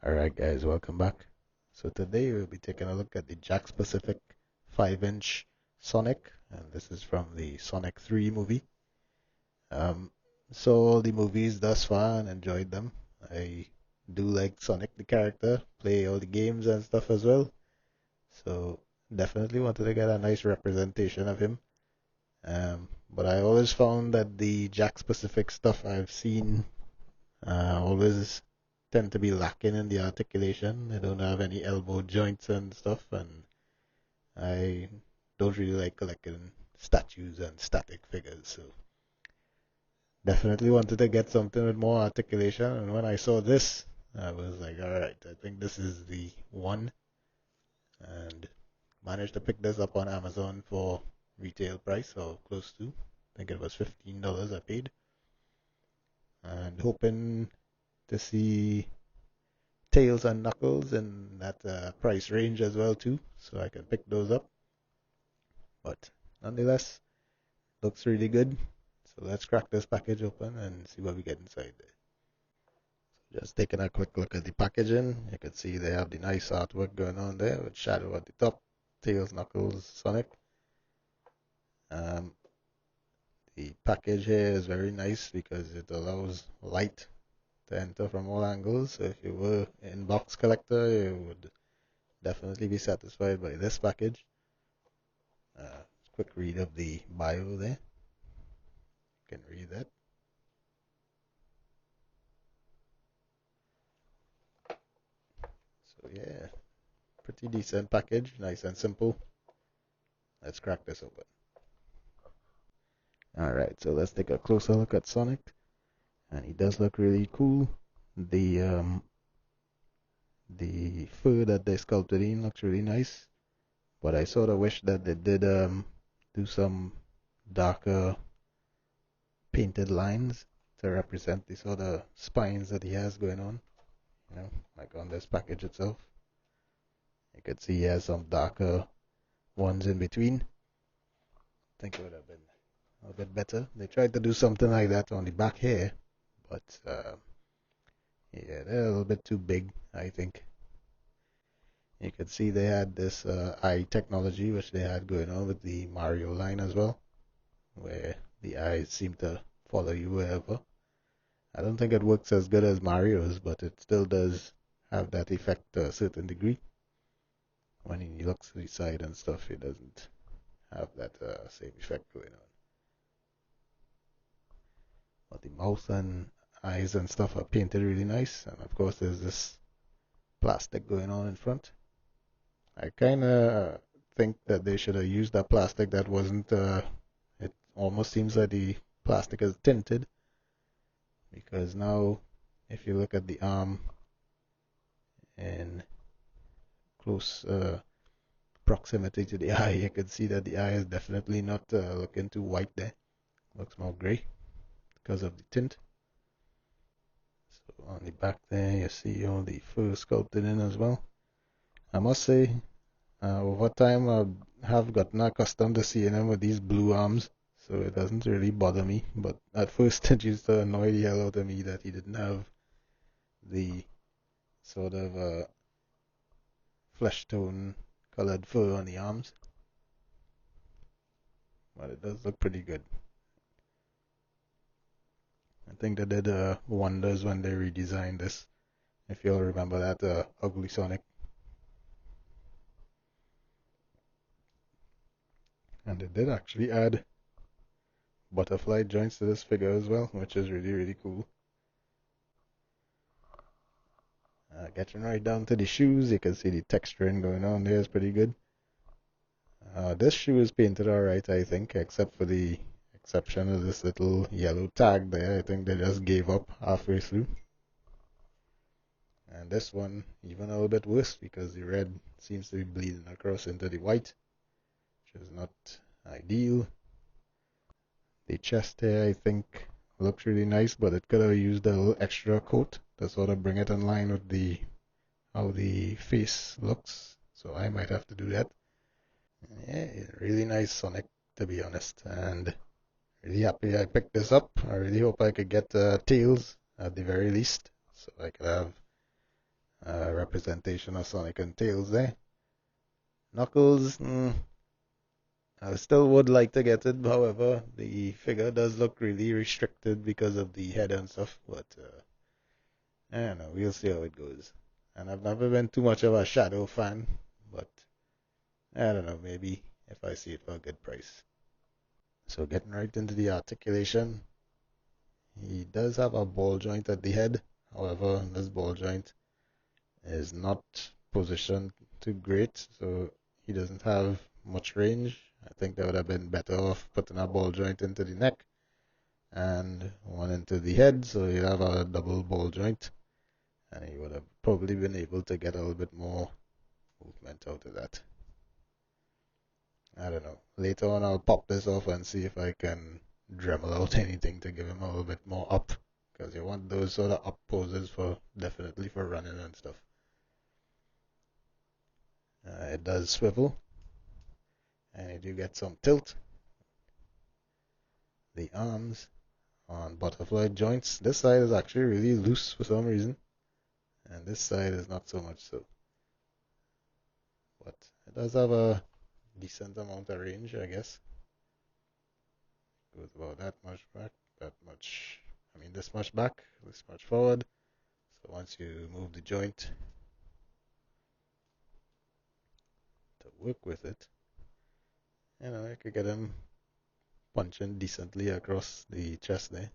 Alright guys, welcome back. So today we'll be taking a look at the Jakks Pacific 5-inch Sonic, and this is from the Sonic 3 movie. Um, Saw the movies thus far and enjoyed them. I do like Sonic the character, play all the games and stuff as well. So definitely wanted to get a nice representation of him. But I always found that the Jakks Pacific stuff I've seen always tend to be lacking in the articulation. They don't have any elbow joints and stuff, and I don't really like collecting statues and static figures. So definitely wanted to get something with more articulation. And when I saw this, I was like, all right, I think this is the one, and managed to pick this up on Amazon for retail price or close to. I think it was $15 I paid, and hoping to see Tails and Knuckles in that price range as well too, so I can pick those up. But nonetheless, looks really good. So let's crack this package open and see what we get inside there. So just taking a quick look at the packaging, you can see they have the nice artwork going on there with Shadow at the top, Tails, Knuckles, Sonic. Um, the package here is very nice because it allows light to enter from all angles. So if you were an box collector, you would definitely be satisfied by this package. Quick read of the bio there. You can read that. So yeah, pretty decent package, nice and simple. Let's crack this open. Alright, so let's take a closer look at Sonic. And he does look really cool. The fur that they sculpted in looks really nice. But I sort of wish that they did do some darker painted lines to represent the sort of spines that he has going on. You know, like on this package itself. You can see he has some darker ones in between. I think it would have been a bit better. They tried to do something like that on the back here, but yeah, they're a little bit too big, I think. You can see they had this eye technology, which they had going on with the Mario line as well, where the eyes seem to follow you wherever. I don't think it works as good as Mario's, but it still does have that effect to a certain degree. When he looks to the side and stuff, it doesn't have that same effect going on. But the mouth and eyes and stuff are painted really nice, and of course there's this plastic going on in front. I kind of think that they should have used that plastic that wasn't, it almost seems like the plastic is tinted, because now if you look at the arm in close proximity to the eye, you can see that the eye is definitely not looking too white there. Looks more gray because of the tint. So on the back there, you see all the fur sculpted in as well. I must say, over time I have gotten accustomed to seeing him with these blue arms, so it doesn't really bother me. But at first it used to annoy the hell out of me that he didn't have the sort of flesh tone colored fur on the arms. But it does look pretty good. I think they did wonders when they redesigned this. If you'll remember that ugly Sonic. And they did actually add butterfly joints to this figure as well, which is really, really cool. Getting right down to the shoes, you can see the texturing going on there is pretty good. This shoe is painted alright, I think, except for the exception of this little yellow tag there. I think they just gave up halfway through. And this one, even a little bit worse, because the red seems to be bleeding across into the white, which is not ideal. The chest here, I think, looks really nice, but it could have used a little extra coat to sort of bring it in line with the how the face looks. So I might have to do that. Yeah, really nice Sonic, to be honest, and really happy I picked this up. I really hope I could get Tails at the very least, so I could have representation of Sonic and Tails there. Knuckles, I still would like to get it. However, the figure does look really restricted because of the head and stuff. But I don't know. We'll see how it goes. And I've never been too much of a Shadow fan, but I don't know. Maybe if I see it for a good price. So getting right into the articulation, he does have a ball joint at the head. However, this ball joint is not positioned too great, so he doesn't have much range. I think they would have been better off putting a ball joint into the neck and one into the head, so you'd have a double ball joint, and he would have probably been able to get a little bit more movement out of that. I don't know. Later on, I'll pop this off and see if I can Dremel out anything to give him a little bit more up, because you want those sort of up poses for definitely for running and stuff. It does swivel, and you do get some tilt. The arms on butterfly joints. This side is actually really loose for some reason, and this side is not so much so. But it does have a decent amount of range, I guess. Goes about that much back, that much, I mean this much back, this much forward. So once you move the joint to work with it, you know, you could get him punching decently across the chest there.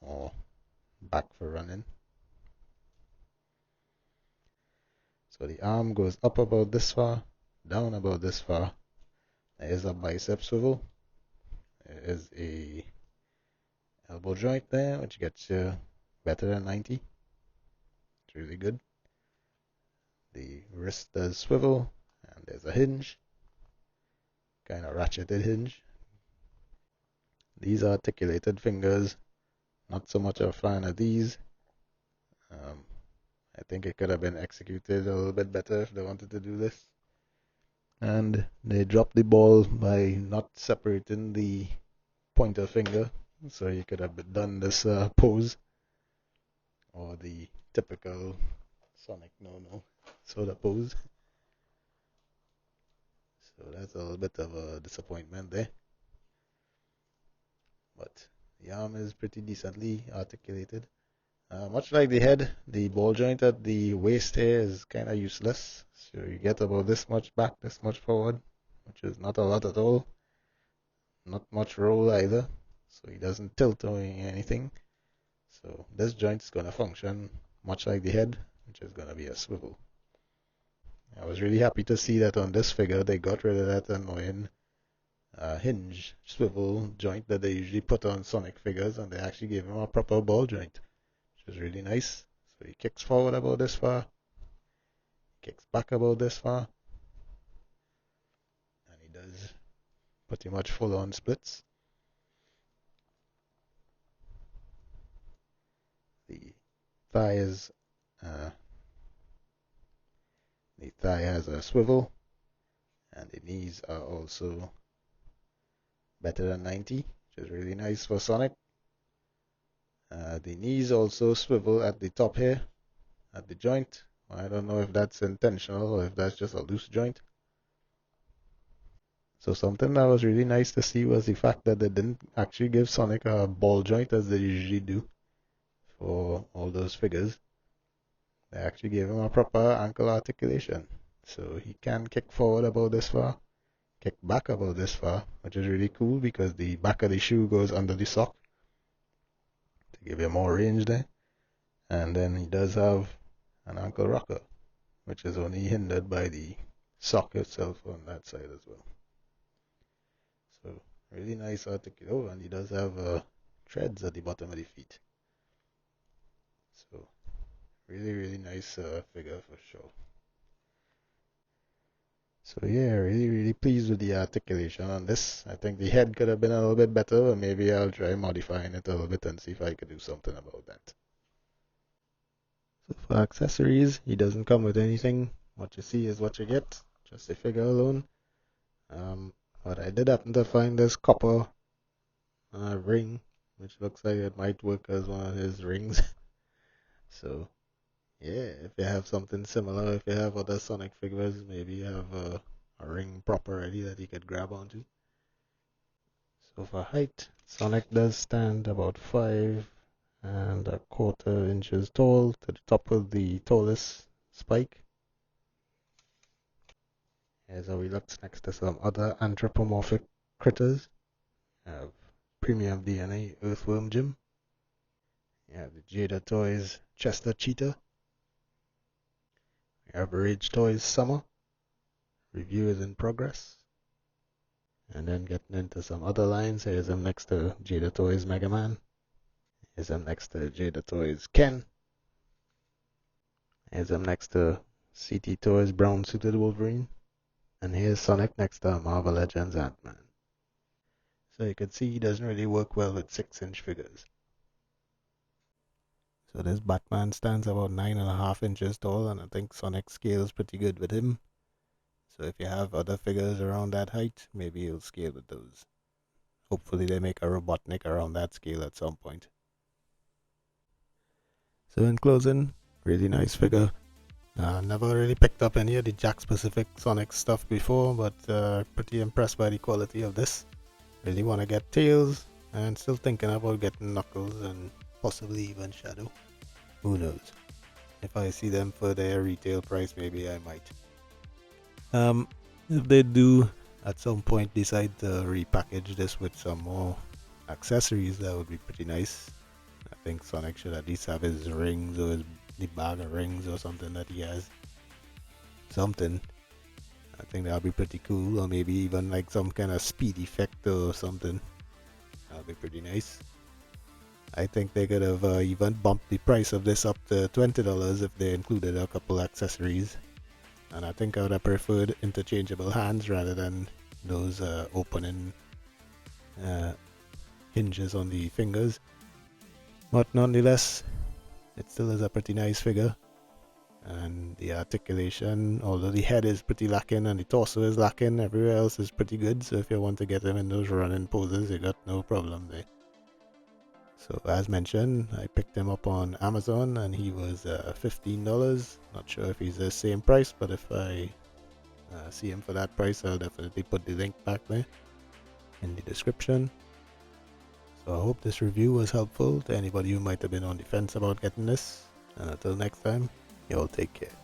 Or back for running. So the arm goes up about this far, down about this far. There is a bicep swivel. There is a elbow joint there, which gets you better than 90. It's really good. The wrist does swivel, and there's a hinge. Kind of ratcheted hinge. These articulated fingers, not so much a fan of these. I think it could have been executed a little bit better if they wanted to do this. And they dropped the ball by not separating the pointer finger, so you could have done this pose, or the typical Sonic no sort of pose. So that's a little bit of a disappointment there. But the arm is pretty decently articulated. Much like the head, the ball joint at the waist here is kind of useless. So you get about this much back, this much forward, which is not a lot at all. Not much roll either, so he doesn't tilt or anything. So this joint is going to function much like the head, which is going to be a swivel. I was really happy to see that on this figure they got rid of that annoying hinge swivel joint that they usually put on Sonic figures, and they actually gave him a proper ball joint, which is really nice. So he kicks forward about this far, kicks back about this far, and he does pretty much full on splits. The thigh is the thigh has a swivel, and the knees are also better than 90, which is really nice for Sonic. The knees also swivel at the top here, at the joint. I don't know if that's intentional or if that's just a loose joint. So something that was really nice to see was the fact that they didn't actually give Sonic a ball joint as they usually do for all those figures. They actually gave him a proper ankle articulation. So he can kick forward about this far, kick back about this far, which is really cool because the back of the shoe goes under the sock to give you more range there. And then he does have an ankle rocker, which is only hindered by the sock itself on that side as well. So really nice articulation. Oh, and he does have treads at the bottom of the feet. So really nice figure for sure. So yeah, really pleased with the articulation on this. I think the head could have been a little bit better, but maybe I'll try modifying it a little bit and see if I could do something about that. So for accessories, he doesn't come with anything. What you see is what you get, just the figure alone. But I did happen to find this copper ring, which looks like it might work as one of his rings. So yeah, if you have something similar, if you have other Sonic figures, maybe you have a ring proper ready that you could grab onto. So for height, Sonic does stand about 5.25 inches tall to the top of the tallest spike. Here's how he looks next to some other anthropomorphic critters. You have Premium DNA Earthworm Jim. You have the Jada Toys Chester Cheetah. You have Rage Toys Summer. Review is in progress. And then getting into some other lines, here's him next to Jada Toys Mega Man. Here's him next to Jada Toys Ken. Here's him next to CT Toys Brown Suited Wolverine. And here's Sonic next to Marvel Legends Ant-Man. So you can see he doesn't really work well with 6-inch figures. So this Batman stands about 9.5 inches tall, and I think Sonic scales pretty good with him. So if you have other figures around that height, maybe you'll scale with those. Hopefully they make a Robotnik around that scale at some point. So in closing, really nice figure. Never really picked up any of the Jakks Pacific Sonic stuff before, but pretty impressed by the quality of this. Really want to get Tails, and still thinking about getting Knuckles and possibly even Shadow. Who knows? If I see them for their retail price, maybe I might. If they do at some point decide to repackage this with some more accessories, that would be pretty nice. I think Sonic should at least have his rings or the bag of rings or something that he has. Something. I think that would be pretty cool, or maybe even like some kind of speed effect or something. That would be pretty nice. I think they could have even bumped the price of this up to $20 if they included a couple accessories. And I think I would have preferred interchangeable hands rather than those opening hinges on the fingers. But nonetheless, it still is a pretty nice figure. And the articulation, although the head is pretty lacking and the torso is lacking, everywhere else is pretty good. So if you want to get him in those running poses, you got no problem there. So as mentioned, I picked him up on Amazon and he was $15. Not sure if he's the same price, but if I see him for that price, I'll definitely put the link back there in the description. So I hope this review was helpful to anybody who might have been on the fence about getting this. And until next time, you all take care.